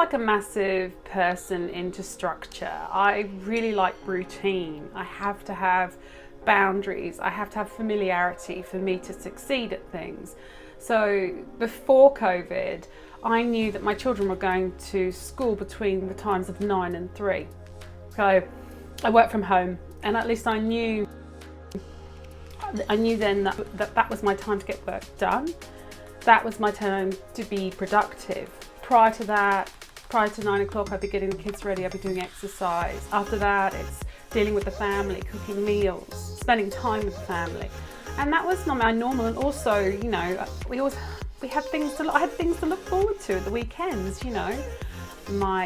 like a massive person into structure. I really like routine. I have to have boundaries. I have to have familiarity for me to succeed at things. So before COVID, I knew that my children were going to school between the times of 9 and 3. So I worked from home, and at least I knew then that was my time to get work done. That was my time to be productive. Prior to 9 o'clock, I'd be getting the kids ready, I'd be doing exercise. After that, it's dealing with the family, cooking meals, spending time with the family. And that was not my normal. And also, you know, I had things to look forward to at the weekends, you know.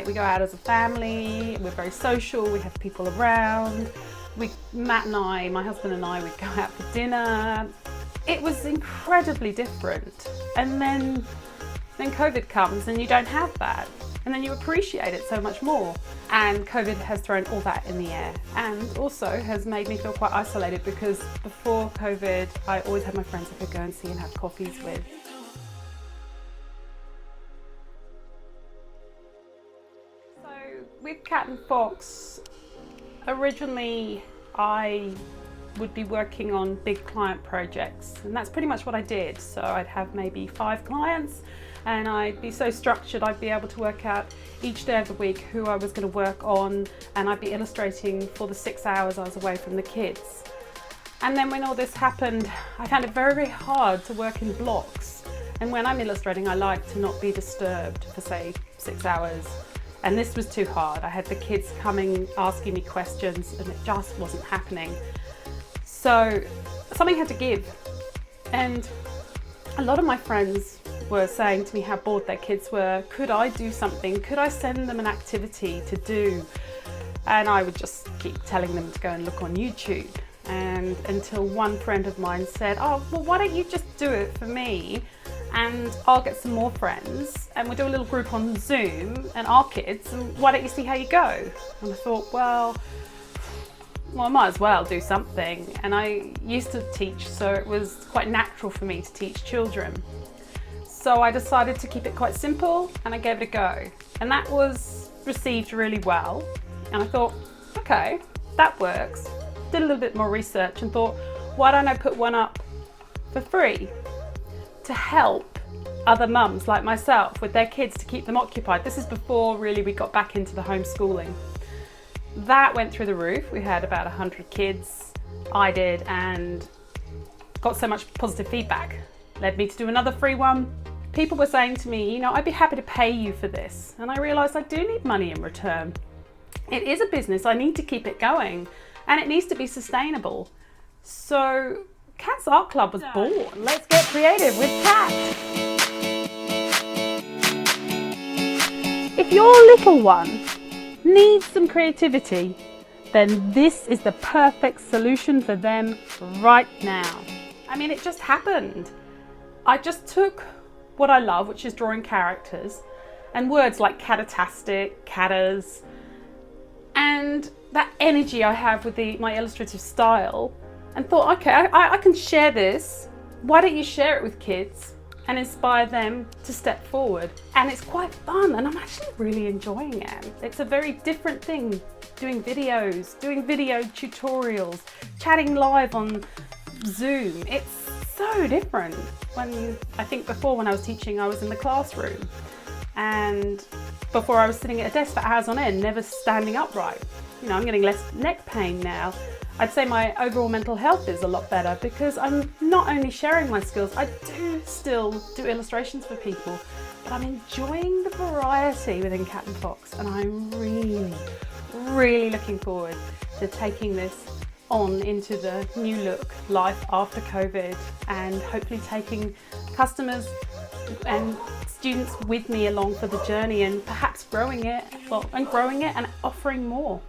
We go out as a family, we're very social, we have people around. Matt and I, my husband and I, would go out for dinner. It was incredibly different. And then COVID comes and you don't have that. And then you appreciate it so much more. And COVID has thrown all that in the air, and also has made me feel quite isolated, because before COVID, I always had my friends I could go and see and have coffees with. So with Cat and Fox, originally I would be working on big client projects, and that's pretty much what I did. So I'd have maybe 5 clients, and I'd be so structured I'd be able to work out each day of the week who I was going to work on, and I'd be illustrating for the 6 hours I was away from the kids. And then when all this happened, I found it very, very hard to work in blocks. And when I'm illustrating, I like to not be disturbed for, say, 6 hours. And this was too hard. I had the kids coming, asking me questions, and it just wasn't happening. So something had to give. And a lot of my friends were saying to me how bored their kids were. Could I do something? Could I send them an activity to do? And I would just keep telling them to go and look on YouTube. And until one friend of mine said, oh, well, why don't you just do it for me? And I'll get some more friends, and we'll do a little group on Zoom, and our kids, and why don't you see how you go? And I thought, well, I might as well do something. And I used to teach, so it was quite natural for me to teach children. So I decided to keep it quite simple, and I gave it a go. And that was received really well. And I thought, okay, that works. Did a little bit more research and thought, why don't I put one up for free to help other mums like myself with their kids, to keep them occupied. This is before really we got back into the homeschooling. That went through the roof. We had about 100 kids, I did, and got so much positive feedback. Led me to do another free one. People were saying to me, you know, I'd be happy to pay you for this. And I realised I do need money in return. It is a business, I need to keep it going, and it needs to be sustainable. So Cat's Art Club was born. Let's get creative with Cat. If your little one needs some creativity, then this is the perfect solution for them right now. I mean, it just happened. I just took what I love, which is drawing characters, and words like catatastic, catters, and that energy I have with my illustrative style, and thought, okay, I can share this. Why don't you share it with kids and inspire them to step forward? And it's quite fun, and I'm actually really enjoying it. It's a very different thing, doing videos, doing video tutorials, chatting live on Zoom. It's so different. I think before, when I was teaching, I was in the classroom, and before I was sitting at a desk for hours on end, never standing upright. You know, I'm getting less neck pain now. I'd say my overall mental health is a lot better, because I'm not only sharing my skills, I do still do illustrations for people, but I'm enjoying the variety within Cat and Fox, and I'm really, really looking forward to taking this on into the new look life after COVID, and hopefully taking customers and students with me along for the journey, and perhaps growing it and offering more.